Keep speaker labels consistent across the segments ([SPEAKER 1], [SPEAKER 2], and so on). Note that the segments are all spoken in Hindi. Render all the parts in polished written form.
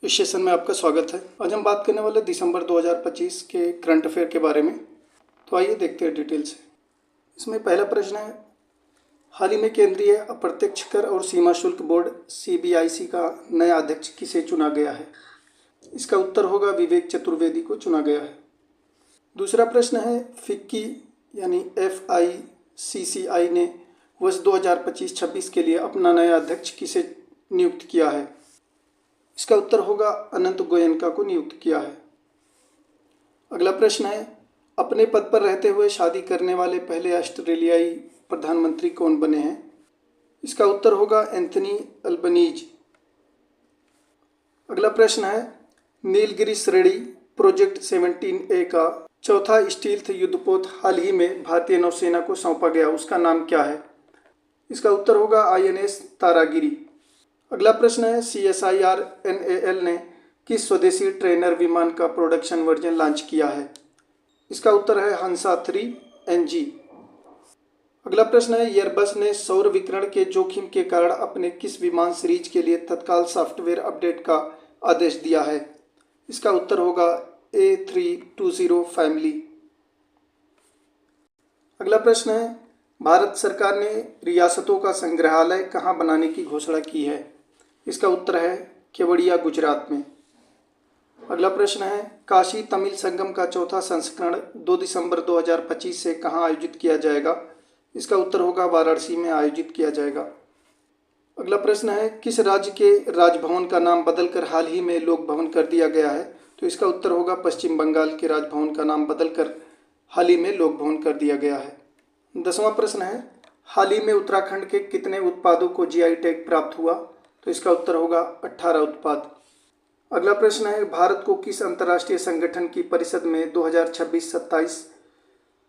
[SPEAKER 1] इस सेशन में आपका स्वागत है। आज हम बात करने वाले दिसंबर 2025 के करंट अफेयर के बारे में। तो आइए देखते हैं डिटेल से। इसमें पहला प्रश्न है, हाल ही में केंद्रीय अप्रत्यक्ष कर और सीमा शुल्क बोर्ड CBIC का नया अध्यक्ष किसे चुना गया है? इसका उत्तर होगा विवेक चतुर्वेदी को चुना गया है। दूसरा प्रश्न है, फिक्की यानी FICCI ने वर्ष 2025-26 के लिए अपना नया अध्यक्ष किसे नियुक्त किया है? इसका उत्तर होगा अनंत गोयनका को नियुक्त किया है। अगला प्रश्न है, अपने पद पर रहते हुए शादी करने वाले पहले ऑस्ट्रेलियाई प्रधानमंत्री कौन बने हैं? इसका उत्तर होगा एंथनी अल्बनीज। अगला प्रश्न है, नीलगिरी श्रेणी प्रोजेक्ट 17A का चौथा स्टील्थ युद्धपोत हाल ही में भारतीय नौसेना को सौंपा गया, उसका नाम क्या है? इसका उत्तर होगा INS तारागिरी। अगला प्रश्न है, CSIR NAL ने किस स्वदेशी ट्रेनर विमान का प्रोडक्शन वर्जन लॉन्च किया है? इसका उत्तर है हंसा 3NG। अगला प्रश्न है, एयरबस ने सौर विकिरण के जोखिम के कारण अपने किस विमान सीरीज के लिए तत्काल सॉफ्टवेयर अपडेट का आदेश दिया है? इसका उत्तर होगा A320 फैमिली। अगला प्रश्न है, भारत सरकार ने रियासतों का संग्रहालय कहाँ बनाने की घोषणा की है? इसका उत्तर है केवड़िया, गुजरात में। अगला प्रश्न है, काशी तमिल संगम का चौथा संस्करण 2 दिसंबर 2025 से कहाँ आयोजित किया जाएगा? इसका उत्तर होगा वाराणसी में आयोजित किया जाएगा। अगला प्रश्न है, किस राज्य के राजभवन का नाम बदलकर हाल ही में लोक भवन कर दिया गया है? तो इसका उत्तर होगा पश्चिम बंगाल के राजभवन का नाम बदलकर हाल ही में लोक भवन कर दिया गया है। 10वां प्रश्न है, हाल ही में उत्तराखंड के कितने उत्पादों को GI टैग प्राप्त हुआ? तो इसका उत्तर होगा 18 उत्पाद। अगला प्रश्न है, भारत को किस अंतर्राष्ट्रीय संगठन की परिषद में 2026-27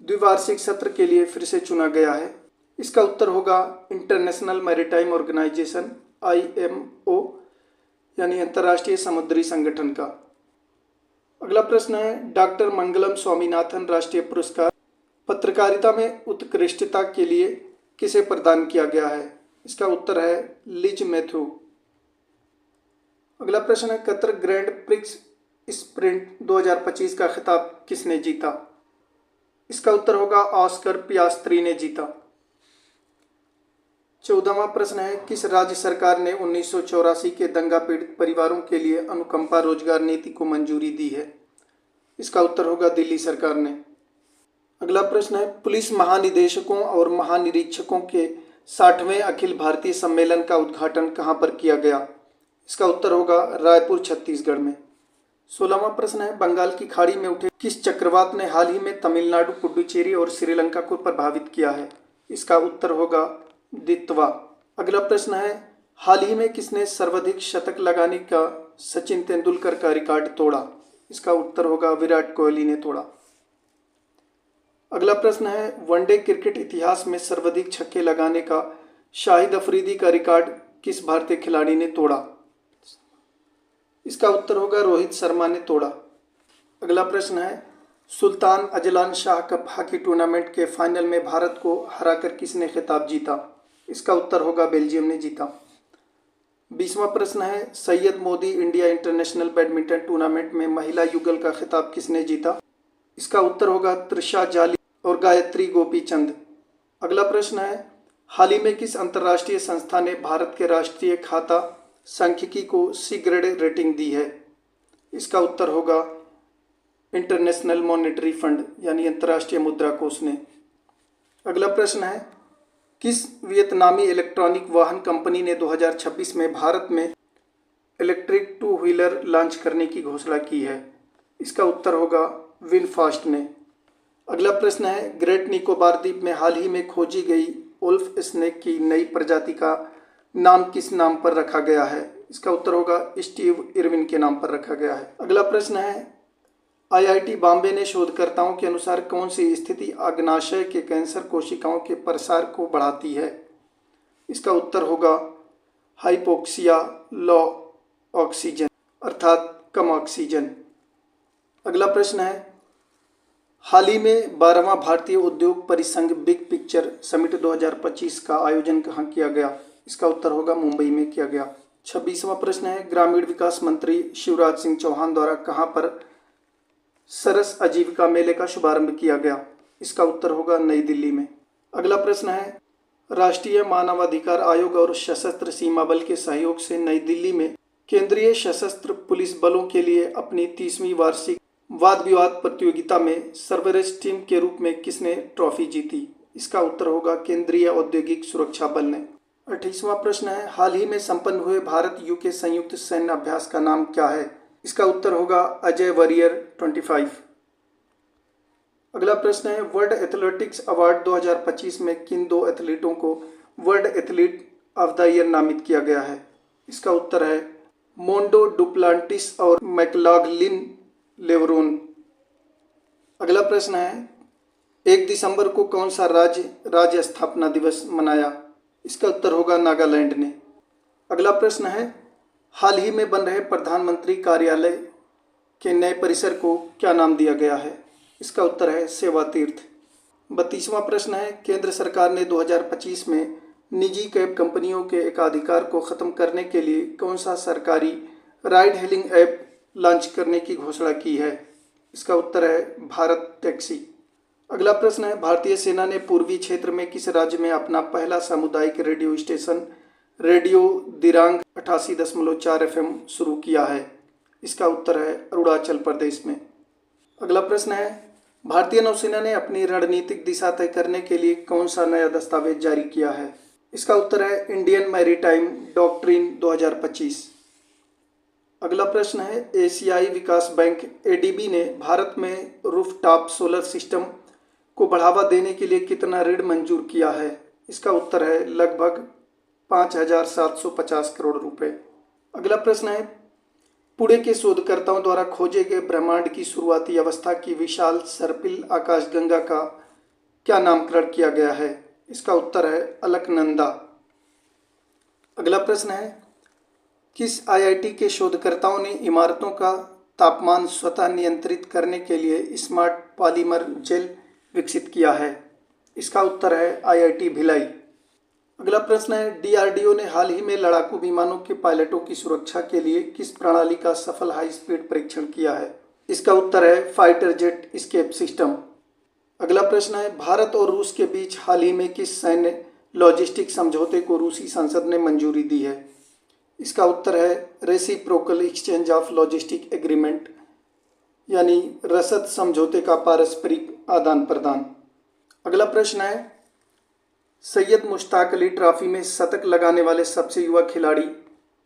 [SPEAKER 1] द्विवार्षिक सत्र के लिए फिर से चुना गया है? इसका उत्तर होगा इंटरनेशनल मैरीटाइम ऑर्गेनाइजेशन IMO यानी अंतर्राष्ट्रीय समुद्री संगठन का। अगला प्रश्न है, डॉक्टर मंगलम स्वामीनाथन राष्ट्रीय पुरस्कार पत्रकारिता में उत्कृष्टता के लिए किसे प्रदान किया गया है? इसका उत्तर है लिज मैथ्यू। अगला प्रश्न है, कतर ग्रैंड प्रिक्स स्प्रिंट 2025 का खिताब किसने जीता? इसका उत्तर होगा ऑस्कर पियास्त्री ने जीता। 14वां प्रश्न है, किस राज्य सरकार ने 1984 के दंगा पीड़ित परिवारों के लिए अनुकंपा रोजगार नीति को मंजूरी दी है? इसका उत्तर होगा दिल्ली सरकार ने। अगला प्रश्न है, पुलिस महानिदेशकों और महानिरीक्षकों के 60वें अखिल भारतीय सम्मेलन का उद्घाटन कहाँ पर किया गया? इसका उत्तर होगा रायपुर, छत्तीसगढ़ में। 16वां प्रश्न है, बंगाल की खाड़ी में उठे किस चक्रवात ने हाल ही में तमिलनाडु, पुडुचेरी और श्रीलंका को प्रभावित किया है? इसका उत्तर होगा दितवा। अगला प्रश्न है, हाल ही में किसने सर्वाधिक शतक लगाने का सचिन तेंदुलकर का रिकॉर्ड तोड़ा? इसका उत्तर होगा विराट कोहली ने तोड़ा। अगला प्रश्न है, वनडे क्रिकेट इतिहास में सर्वाधिक छक्के लगाने का शाहिद अफरीदी का रिकॉर्ड किस भारतीय खिलाड़ी ने तोड़ा? इसका उत्तर होगा रोहित शर्मा ने तोड़ा। अगला प्रश्न है, Sultan Azlan Shah cup hockey tournament के फाइनल में भारत को हराकर किसने खिताब जीता? इसका उत्तर होगा बेल्जियम ने जीता। 20वां प्रश्न है, Syed Modi India international badminton tournament में महिला युगल का खिताब किसने जीता? इसका उत्तर होगा त्रिशा जाली और गायत्री गोपीचंद। अगला प्रश्न है, हाल ही में किस अंतर्राष्ट्रीय संस्था ने भारत के राष्ट्रीय खाता सांख्यिकी को C ग्रेड रेटिंग दी है? इसका उत्तर होगा इंटरनेशनल मॉनेटरी फंड यानी अंतर्राष्ट्रीय मुद्रा कोष ने। अगला प्रश्न है, किस वियतनामी इलेक्ट्रॉनिक वाहन कंपनी ने 2026 में भारत में इलेक्ट्रिक 2 व्हीलर लॉन्च करने की घोषणा की है? इसका उत्तर होगा विनफास्ट ने। अगला प्रश्न है, ग्रेट निकोबार द्वीप में हाल ही में खोजी गई वुल्फ स्नेक की नई प्रजाति का नाम किस नाम पर रखा गया है? इसका उत्तर होगा स्टीव इरविन के नाम पर रखा गया है। अगला प्रश्न है, IIT बॉम्बे ने शोधकर्ताओं के अनुसार कौन सी स्थिति अग्नाशय के कैंसर कोशिकाओं के प्रसार को बढ़ाती है? इसका उत्तर होगा हाइपोक्सिया लो ऑक्सीजन अर्थात कम ऑक्सीजन। अगला प्रश्न है, हाल ही में 12वां भारतीय उद्योग परिसंघ बिग पिक्चर समिट 2025 का आयोजन कहाँ किया गया? इसका उत्तर होगा मुंबई में किया गया। 26वां प्रश्न है, ग्रामीण विकास मंत्री शिवराज सिंह चौहान द्वारा कहाँ पर सरस आजीविका मेले का शुभारंभ किया गया? इसका उत्तर होगा नई दिल्ली में। अगला प्रश्न है, राष्ट्रीय मानवाधिकार आयोग और सशस्त्र सीमा बल के सहयोग से नई दिल्ली में केंद्रीय सशस्त्र पुलिस बलों के लिए अपनी 30वीं वार्षिक वाद विवाद प्रतियोगिता में सर्वश्रेष्ठ टीम के रूप में किसने ट्रॉफी जीती? इसका उत्तर होगा केंद्रीय औद्योगिक सुरक्षा बल ने। 28वां प्रश्न है, हाल ही में संपन्न हुए भारत यूके संयुक्त सैन्य अभ्यास का नाम क्या है? इसका उत्तर होगा अजय वॉरियर 25। अगला प्रश्न है, वर्ल्ड एथलेटिक्स अवार्ड 2025 में किन दो एथलीटों को world athlete of the year नामित किया गया है? इसका उत्तर है मोंडो डुप्लांटिस और मैकलॉगलिन लेवरोन। अगला प्रश्न है, 1 दिसंबर को कौन सा राज्य स्थापना दिवस मनाया? इसका उत्तर होगा नागालैंड ने। अगला प्रश्न है, हाल ही में बन रहे प्रधानमंत्री कार्यालय के नए परिसर को क्या नाम दिया गया है? इसका उत्तर है सेवा तीर्थ। 32वां प्रश्न है, केंद्र सरकार ने 2025 में निजी कैब कंपनियों के एकाधिकार को खत्म करने के लिए कौन सा सरकारी राइड हेलिंग ऐप लॉन्च करने की घोषणा की है? इसका उत्तर है भारत टैक्सी। अगला प्रश्न है, भारतीय सेना ने पूर्वी क्षेत्र में किस राज्य में अपना पहला सामुदायिक radio station radio Dirang 88.4 FM शुरू किया है? इसका उत्तर है अरुणाचल प्रदेश में। अगला प्रश्न है, भारतीय नौसेना ने अपनी रणनीतिक दिशा तय करने के लिए कौन सा नया दस्तावेज जारी किया है? इसका उत्तर है इंडियन मैरीटाइम डॉक्ट्रिन 2025। अगला प्रश्न है, एशियाई विकास बैंक ADB ने भारत में रूफटॉप सोलर सिस्टम को बढ़ावा देने के लिए कितना ऋण मंजूर किया है? इसका उत्तर है लगभग 5,750 करोड़ रुपए। अगला प्रश्न है, पुणे के शोधकर्ताओं द्वारा खोजे गए ब्रह्मांड की शुरुआती अवस्था की विशाल सर्पिल आकाशगंगा का क्या नामकरण किया गया है? इसका उत्तर है अलकनंदा। अगला प्रश्न है, किस IIT के शोधकर्ताओं ने इमारतों का तापमान स्वतः नियंत्रित करने के लिए स्मार्ट पॉलीमर जेल विकसित किया है? इसका उत्तर है IIT भिलाई। अगला प्रश्न है, DRDO ने हाल ही में लड़ाकू विमानों के पायलटों की सुरक्षा के लिए किस प्रणाली का सफल हाई स्पीड परीक्षण किया है? इसका उत्तर है फाइटर जेट एस्केप सिस्टम। अगला प्रश्न है, भारत और रूस के बीच हाल ही में किस सैन्य लॉजिस्टिक समझौते को रूसी संसद ने मंजूरी दी है? इसका उत्तर है reciprocal exchange of logistic agreement, यानी रसद समझौते का पारस्परिक आदान प्रदान। अगला प्रश्न है, सैयद मुश्ताक अली ट्रॉफी में शतक लगाने वाले सबसे युवा खिलाड़ी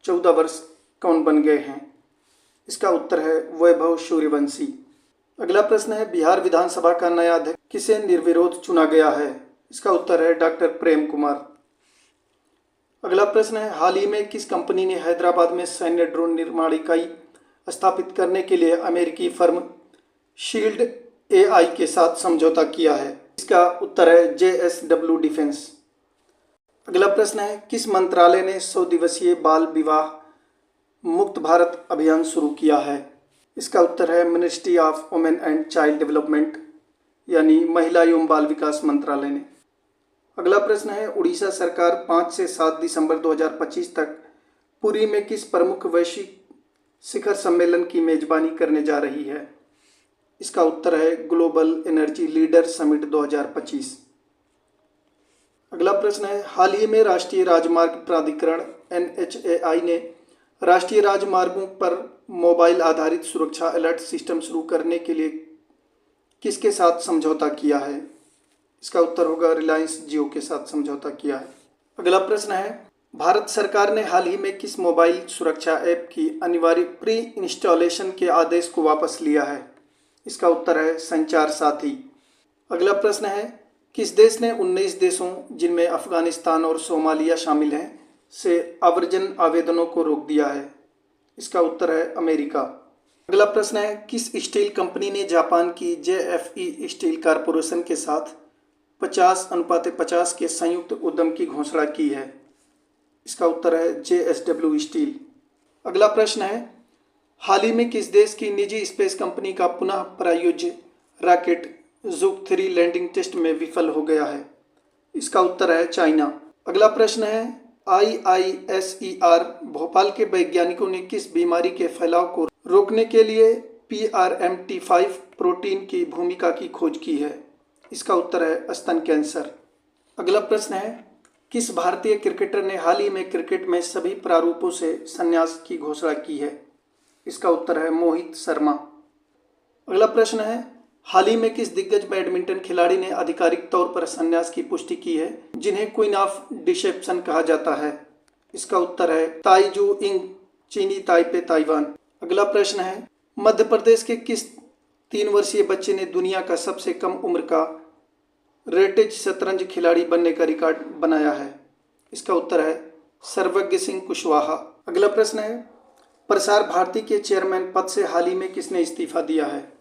[SPEAKER 1] 14 वर्ष कौन बन गए हैं? इसका उत्तर है वैभव सूर्यवंशी। अगला प्रश्न है, बिहार विधानसभा का नया अध्यक्ष किसे निर्विरोध चुना गया है? इसका उत्तर है डॉक्टर प्रेम कुमार। अगला प्रश्न है, हाल ही में किस कंपनी ने हैदराबाद में सैन्य ड्रोन निर्माण इकाई स्थापित करने के लिए अमेरिकी फर्म शील्ड AI के साथ समझौता किया है? इसका उत्तर है JSW डिफेंस। अगला प्रश्न है, किस मंत्रालय ने 100 दिवसीय बाल विवाह मुक्त भारत अभियान शुरू किया है? इसका उत्तर है ministry of women and child development, यानी महिला एवं बाल विकास मंत्रालय ने। अगला प्रश्न है, उड़ीसा सरकार 5 से 7 दिसंबर 2025 तक पुरी में किस प्रमुख वैश्विक शिखर सम्मेलन की मेजबानी करने जा रही है? इसका उत्तर है ग्लोबल एनर्जी लीडर समिट 2025। अगला प्रश्न है, हाल ही में राष्ट्रीय राजमार्ग प्राधिकरण NHAI ने राष्ट्रीय राजमार्गों पर मोबाइल आधारित सुरक्षा अलर्ट सिस्टम शुरू करने के लिए किसके साथ समझौता किया है? इसका उत्तर होगा रिलायंस जियो के साथ समझौता किया है। अगला प्रश्न है, भारत सरकार ने हाल ही में किस मोबाइल सुरक्षा ऐप की अनिवार्य प्री इंस्टॉलेशन के आदेश को वापस लिया है? इसका उत्तर है संचार साथी। अगला प्रश्न है, किस देश ने 19 देशों जिनमें अफगानिस्तान और सोमालिया शामिल हैं से आव्रजन आवेदनों को रोक दिया है? इसका उत्तर है अमेरिका। अगला प्रश्न है, किस स्टील कंपनी ने जापान की JFE स्टील कॉरपोरेशन के साथ 50:50 के संयुक्त उद्यम की घोषणा की है? इसका उत्तर है JSW स्टील। अगला प्रश्न है, हाल ही में किस देश की निजी स्पेस कंपनी का पुनः प्रायोज्य रॉकेट जुक 3 लैंडिंग टेस्ट में विफल हो गया है? इसका उत्तर है चाइना। अगला प्रश्न है, IISER भोपाल के वैज्ञानिकों ने किस बीमारी के फैलाव को रोकने के लिए PRMT5 प्रोटीन की भूमिका की खोज की है? इसका उत्तर है स्तन कैंसर। अगला प्रश्न है, किस भारतीय क्रिकेटर ने हाल ही में क्रिकेट में सभी प्रारूपों से संन्यास की घोषणा की है? इसका उत्तर है मोहित शर्मा। अगला प्रश्न है, हाल ही में किस दिग्गज बैडमिंटन खिलाड़ी ने आधिकारिक तौर पर संन्यास की पुष्टि की है, जिन्हें क्वीन ऑफ डिसेप्शन कहा जाता है? इसका उत्तर है ताई जू इंग, चीनी ताइपे ताइवान। अगला प्रश्न है, मध्य प्रदेश के किस 3 वर्षीय बच्चे ने दुनिया का सबसे कम उम्र का रेटेज शतरंज खिलाड़ी बनने का रिकॉर्ड बनाया है? इसका उत्तर है सर्वज्ञ सिंह कुशवाहा। अगला प्रश्न है, प्रसार भारती के चेयरमैन पद से हाल ही में किसने इस्तीफा दिया है?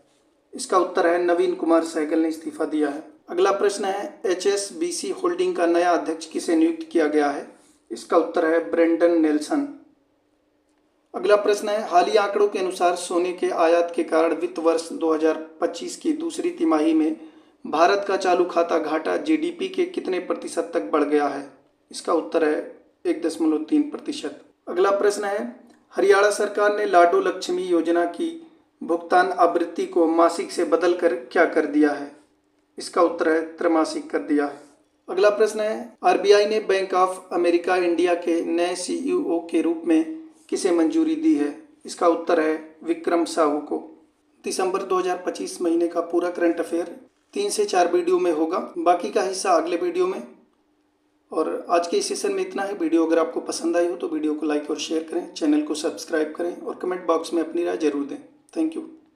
[SPEAKER 1] इसका उत्तर है नवीन कुमार सहगल ने इस्तीफा दिया है। अगला प्रश्न है, HSBC होल्डिंग का नया अध्यक्ष किसे नियुक्त किया गया है? इसका उत्तर है ब्रेंडन नेल्सन। अगला प्रश्न है, हालिया आंकड़ों के अनुसार सोने के आयात के कारण वित्त वर्ष 2025 की दूसरी तिमाही में भारत का चालू खाता घाटा GDP के कितने प्रतिशत तक बढ़ गया है? इसका उत्तर है 1.3%। अगला प्रश्न है, हरियाणा सरकार ने लाडो लक्ष्मी योजना की भुगतान आवृत्ति को मासिक से बदलकर क्या कर दिया है? इसका उत्तर है त्रैमासिक कर दिया है। अगला प्रश्न है, RBI ने बैंक ऑफ अमेरिका इंडिया के नए CEO के रूप में किसे मंजूरी दी है? इसका उत्तर है विक्रम साहू को। दिसंबर 2025 महीने का पूरा करंट अफेयर 3 से 4 वीडियो में होगा, बाकी का हिस्सा अगले वीडियो में। और आज के इस सेशन में इतना है। वीडियो अगर आपको पसंद आई हो तो वीडियो को लाइक और शेयर करें, चैनल को सब्सक्राइब करें और कमेंट बॉक्स में अपनी राय जरूर दें। Thank you.